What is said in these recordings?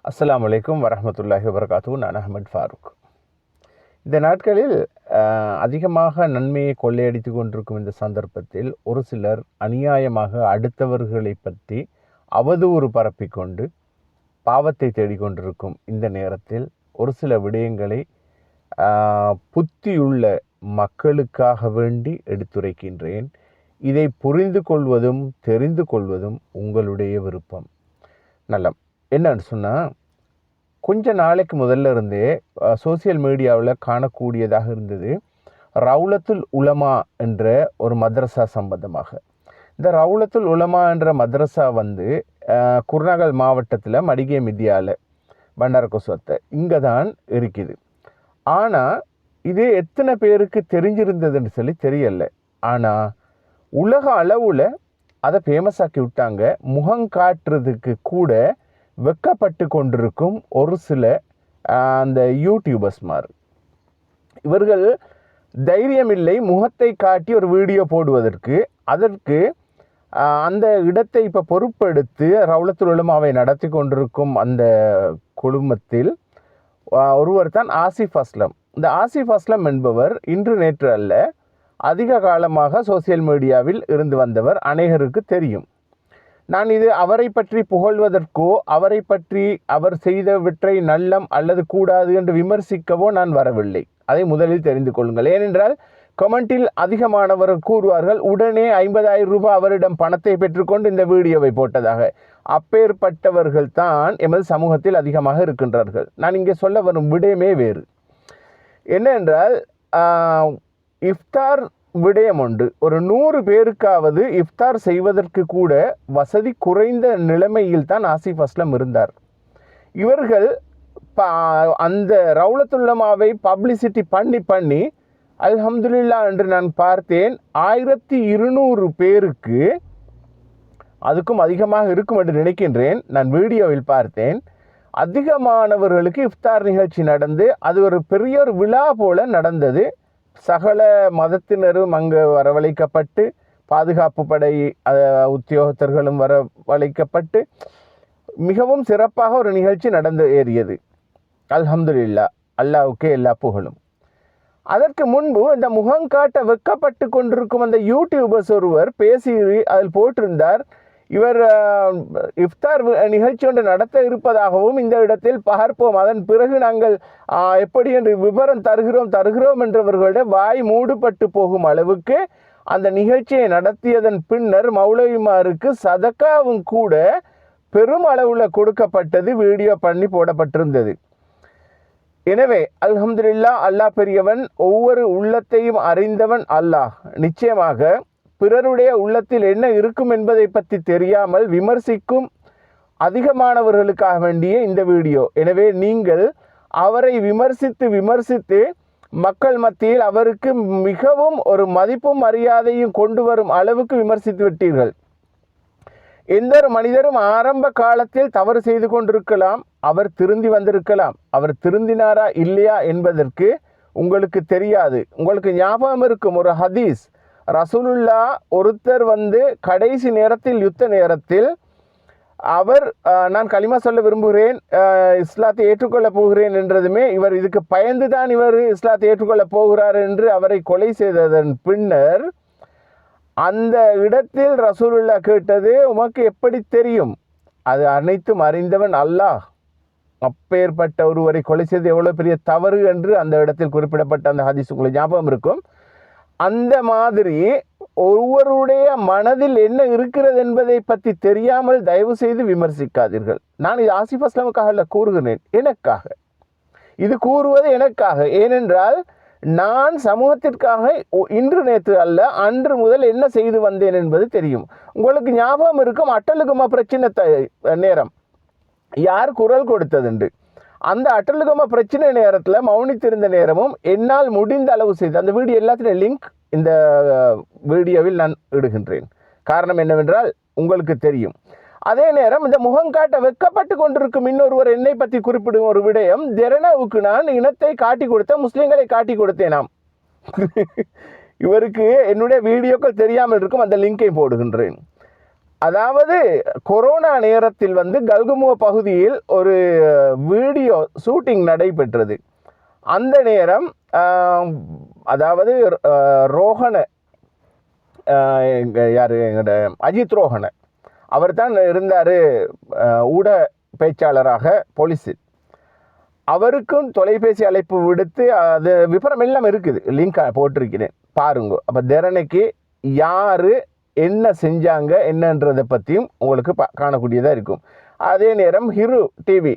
அஸ்ஸலாமு அலைக்கும் வரஹ்மத்துல்லாஹி வபரகாத்துஹு. நான் அஹ்மத் ஃபாரூக். இந்த நாட்களில் அதிகமாக நன்மையை கொள்ளையடித்து கொண்டிருக்கும் இந்த சந்தர்ப்பத்தில் ஒரு சிலர் அநியாயமாக அடுத்தவர்களை பற்றி அவதூறு பரப்பிக்கொண்டு பாவத்தை தேடிக்கொண்டிருக்கும் இந்த நேரத்தில் ஒரு சில விடயங்களை புத்தியுள்ள மக்களுக்காக வேண்டி எடுத்துரைக்கின்றேன். இதை புரிந்து கொள்வதும் தெரிந்து கொள்வதும் உங்களுடைய விருப்பம். நல்லம். என்னன்னு சொன்னால், கொஞ்ச நாளைக்கு முதல்ல இருந்தே சோசியல் மீடியாவில் காணக்கூடியதாக இருந்தது ரவுலத்துல் உலமா என்ற ஒரு மദ്രസா சம்பந்தமாக. இந்த ரவுலத்துல் உலமா என்ற மദ്രസா குருநாகல் மாவட்டத்தில் மடிகே மிதியால பண்டாரகொசத்தை இங்கே தான் இருக்குது. ஆனால் இது எத்தனை பேருக்கு தெரிஞ்சிருந்ததுன்னு சொல்லி தெரியலை. ஆனால் உலக அளவில் அதை ஃபேமஸ் ஆக்கி விட்டாங்க. முகங்காட்டுறதுக்கு கூட வெக்கப்பட்டு கொண்டிருக்கும் ஒரு சில அந்த யூடியூபர்ஸ் மாதிரி இவர்கள் தைரியமில்லை முகத்தை காட்டி ஒரு வீடியோ போடுவதற்கு. அதற்கு அந்த இடத்தை இப்போ பொறுப்பெடுத்து ரவுலத்துல் உலமாவை நடத்தி கொண்டிருக்கும் அந்த குழுமத்தில் ஒருவர் தான் ஆசிஃப் அஸ்லம். இந்த ஆசிஃப் அஸ்லம் என்பவர் இன்று நேற்று அல்ல, அதிக காலமாக சோசியல் மீடியாவில் இருந்து வந்தவர், அநேகருக்கு தெரியும். நான் இது அவரை பற்றி புகழ்வதற்கோ அவரை பற்றி அவர் செய்தவற்றை நல்லம் அல்லது கூடாது என்று விமர்சிக்கவோ நான் வரவில்லை. அதை முதலில் தெரிந்து கொள்ளுங்கள். ஏனென்றால் கமெண்டில் அதிகமானவர்கள் கூறுவார்கள், உடனே 50,000 ரூபாய் அவரிடம் பணத்தை பெற்றுக்கொண்டு இந்த வீடியோவை போட்டதாக. அப்பேற்பட்டவர்கள் தான் எமது சமூகத்தில் அதிகமாக இருக்கின்றார்கள். நான் இங்கே சொல்ல வரும் விடயமே வேறு. என்னென்றால் இஃப்தார் விடயம் உண்டு. ஒரு 100 பேருக்காவது இஃப்தார் செய்வதற்கு கூட வசதி குறைந்த நிலைமையில் தான் ஆசிஃப் அஸ்லம் இருந்தார். இவர்கள் அந்த ரவுலத்துல் உலமாவை பப்ளிசிட்டி பண்ணி அல்ஹம்துலில்லாஹ் என்று நான் பார்த்தேன் 1200 பேருக்கு, அதுக்கும் அதிகமாக இருக்கும் என்று நினைக்கின்றேன், நான் வீடியோவில் பார்த்தேன். அதிகமானவர்களுக்கு இஃப்தார் நிகழ்ச்சி நடந்து அது ஒரு பெரிய ஒரு விழா போல நடந்தது. சகல மதத்தினரும் அங்கு வரவழைக்கப்பட்டு, பாதுகாப்பு படை உத்தியோகத்தர்களும் வரவழைக்கப்பட்டு மிகவும் சிறப்பாக ஒரு நிகழ்ச்சி நடந்து ஏறியது. அல்ஹம்துலில்லாஹ், அல்லாஹ்வுக்கே எல்லா புகழும். அதற்கு முன்பு இந்த முகங்காட்ட வெக்கப்பட்டு கொண்டிருக்கும் அந்த யூடியூபர்ஸ் ஒருவர் பேசி அதில் போட்டிருந்தார், இவர் இஃப்தார் நிகழ்ச்சி ஒன்று நடத்த இருப்பதாகவும் இந்த இடத்தில் பார்ப்போம், அதன் பிறகு நாங்கள் எப்படி என்று விவரம் தருகிறோம் என்றவர்களுடைய வாய் மூடுபட்டு போகும் அளவுக்கு அந்த நிகழ்ச்சியை நடத்தியதன் பின்னர் மௌலவிமாருக்கு சதக்காவும் கூட பெரும் அளவில் கொடுக்கப்பட்டது, வீடியோ பண்ணி போடப்பட்டிருந்தது. எனவே அல்ஹம்துலில்லாஹ், அல்லாஹ் பெரியவன், ஒவ்வொரு உள்ளத்தையும் அறிந்தவன் அல்லாஹ். நிச்சயமாக பிறருடைய உள்ளத்தில் என்ன இருக்கும் என்பதை பற்றி தெரியாமல் விமர்சிக்கும் அதிகமானவர்களுக்காக வேண்டிய இந்த வீடியோ. எனவே நீங்கள் அவரை விமர்சித்து மக்கள் மத்தியில் அவருக்கு மிகவும் ஒரு மதிப்பும் மரியாதையும் கொண்டு வரும் அளவுக்கு விமர்சித்து விட்டீர்கள். எந்த ஒரு மனிதரும் ஆரம்ப காலத்தில் தவறு செய்து கொண்டிருக்கலாம், அவர் திருந்தி வந்திருக்கலாம். அவர் திருந்தினாரா இல்லையா என்பதற்கு உங்களுக்கு தெரியாது. உங்களுக்கு ஞாபகம் இருக்கும் ஒரு ஹதீஸ், ரசூலுல்லாஹ் ஒருத்தர் கடைசி நேரத்தில், யுத்த நேரத்தில் அவர் நான் கலிமா சொல்ல விரும்புகிறேன், இஸ்லாத்தை ஏற்றுக்கொள்ளப் போகிறேன் என்றதுமே இவர் இதுக்கு பயந்து தான் இவர் இஸ்லாத்தை ஏற்றுக்கொள்ளப் போகிறார் என்று அவரை கொலை செய்ததன் பின்னர் அந்த இடத்தில் ரசூலுல்லாஹ் கேட்டது, உமக்கு எப்படி தெரியும்? அது அனைத்தும் அறிந்தவன் அல்லாஹ். அப்பேற்பட்ட ஒருவரை கொலை செய்து எவ்வளோ பெரிய தவறு என்று அந்த இடத்தில் குறிப்பிடப்பட்ட அந்த ஹதீஸ் உங்களுக்கு ஞாபகம் இருக்கும். அந்த மாதிரி ஒருவருடைய மனதில் என்ன இருக்கிறது என்பதை பற்றி தெரியாமல் தயவு செய்து விமர்சிக்காதீர்கள். நான் இது ஆசிஃப் அஸ்லமுக்காக அல்ல கூறுகிறேன், எனக்காக. இது கூறுவது எனக்காக. ஏனென்றால் நான் சமூகத்திற்காக இன்று நேற்று அல்ல, அன்று முதல் என்ன செய்து வந்தேன் என்பது தெரியும். உங்களுக்கு ஞாபகம் இருக்கும், அட்டலுக்குமா பிரச்சனை நேரம் யார் குரல் கொடுத்ததுண்டு. அந்த அட்டலுக்குமா பிரச்சனை நேரத்தில் மௌனித்திருந்த நேரமும் என்னால் முடிந்த அளவு செய்து அந்த வீடியோ எல்லாத்திலும் லிங்க் இந்த வீடியோவில் நான் இடுகின்றேன். காரணம் என்னவென்றால் உங்களுக்கு தெரியும். அதே நேரம் இந்த முகங்காட்ட வெக்கப்பட்டு கொண்டிருக்கும் இன்னொருவர் என்னை பற்றி குறிப்பிடும் ஒரு விடயம், தெரனாவுக்கு நான் இனத்தை காட்டி கொடுத்த முஸ்லீம்களை காட்டி கொடுத்தேனாம். இவருக்கு என்னுடைய வீடியோக்கள் தெரியாமல் இருக்கும், அந்த லிங்கை போடுகின்றேன். அதாவது கொரோனா நேரத்தில் வந்து கல்குமுவ பகுதியில் ஒரு வீடியோ ஷூட்டிங் நடைபெற்றது. அந்த நேரம் அதாவது ரோஹண யார் எங்களோட அஜித் ரோஹண அவர் தான் இருந்தார் ஊடக பேச்சாளராக போலீஸில். அவருக்கும் தொலைபேசி அழைப்பு விடுத்து அது விபரம் எல்லாம் இருக்குது, லிங்க் போட்டிருக்கிறேன் பாருங்க. அப்போ திறனைக்கு யார் என்ன செஞ்சாங்க என்னன்றதை பற்றியும் உங்களுக்கு காணக்கூடியதாக இருக்கும். அதே நேரம் ஹிரு டிவி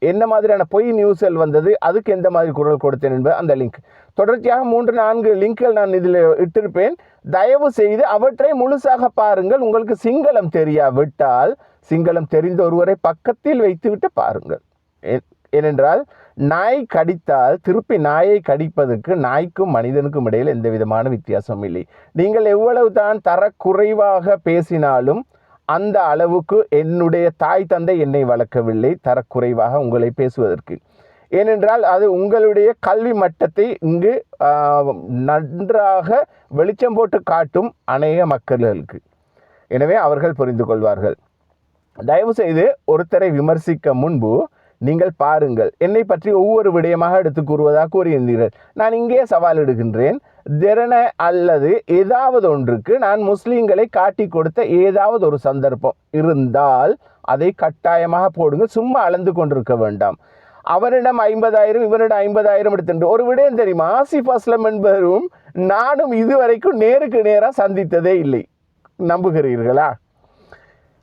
என்ன மாதிரியான பொய் நியூஸ்கள் வந்தது, அதுக்கு எந்த மாதிரி குரல் கொடுத்தேன் என்பது அந்த லிங்க். தொடர்ச்சியாக 3-4 லிங்க்கள் நான் இதில் இட்டிருப்பேன். தயவு செய்து அவற்றை முழுசாக பாருங்கள். உங்களுக்கு சிங்களம் தெரியாவிட்டால் சிங்களம் தெரிந்த ஒருவரை பக்கத்தில் வைத்துவிட்டு பாருங்கள். ஏனென்றால் நாய் கடித்தால் திருப்பி நாயை கடிப்பதற்கு நாய்க்கும் மனிதனுக்கும் இடையில் எந்த விதமான வித்தியாசமும் இல்லை. நீங்கள் எவ்வளவு தான் தரக்குறைவாக பேசினாலும் அந்த அளவுக்கு என்னுடைய தாய் தந்தை என்னை வளர்க்கவில்லை தரக்குறைவாக உங்களை பேசுவதற்கு. ஏனென்றால் அது உங்களுடைய கல்வி மட்டத்தை இங்கு நன்றாக வெளிச்சம் போட்டு காட்டும் அநேக மக்களுக்கு. எனவே அவர்கள் புரிந்து கொள்வார்கள். தயவு செய்து ஒருத்தரை விமர்சிக்க முன்பு நீங்கள் பாருங்கள். என்னை பற்றி ஒவ்வொரு விடயமாக எடுத்து கூறுவதாக கூறியிருந்தீர்கள். நான் இங்கே சவால் எடுக்கின்றேன். திறன அல்லது ஏதாவது ஒன்றுக்கு நான் முஸ்லீம்களை காட்டி கொடுத்த ஏதாவது ஒரு சந்தர்ப்பம் இருந்தால் அதை கட்டாயமாக போடுங்க. சும்மா அளந்து கொண்டிருக்க வேண்டாம். அவரிடம் 50,000 இவரிடம் 50,000 எடுத்துட்டு ஒரு விடயம் தெரியுமா, ஆசிஃப் அஸ்லம் என்பவரும் நானும் இதுவரைக்கும் நேருக்கு நேராக சந்தித்ததே இல்லை. நம்புகிறீர்களா?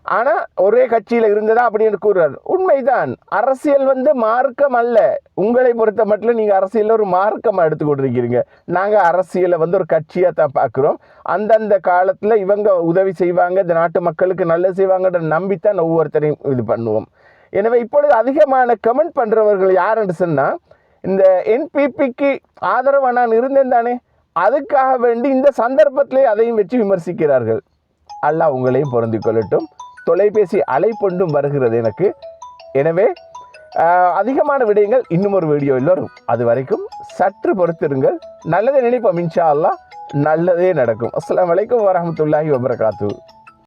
ஆனால் ஒரே கட்சியில் இருந்ததா அப்படின்னு கூறுறார். உண்மைதான். அரசியல் வந்து மார்க்கம் அல்ல. உங்களை பொறுத்த மட்டும் நீங்கள் அரசியலில் ஒரு மார்க்கமாக எடுத்து கொண்டிருக்கிறீங்க. நாங்கள் அரசியலை வந்து ஒரு கட்சியாக தான் பார்க்குறோம். அந்தந்த காலத்தில் இவங்க உதவி செய்வாங்க, இந்த நாட்டு மக்களுக்கு நல்லது செய்வாங்கன்ற நம்பித்தான் ஒவ்வொருத்தரையும் இது பண்ணுவோம். எனவே இப்பொழுது அதிகமான கமெண்ட் பண்ணுறவர்கள் யாருன்னு சொன்னால், இந்த என்பிபிக்கு ஆதரவாக நான் இருந்தேன் தானே, அதுக்காக வேண்டி இந்த சந்தர்ப்பத்திலே அதையும் வச்சு விமர்சிக்கிறார்கள். அல்லாஹ் உங்களையும் பொருந்திக் கொள்ளட்டும். தொலைபேசி அழைப்பொண்டும் வருகிறது எனக்கு. எனவே அதிகமான விடயங்கள் இன்னும் ஒரு வீடியோவில் வரும். அது வரைக்கும் சற்று பொறுத்திருங்கள். நல்லதை நினைப்போம். இன்ஷா அல்லாஹ் நல்லதே நடக்கும். அஸ்ஸலாமு அலைக்கும் வரஹ்மத்துல்லாஹி வபரகாத்துஹு.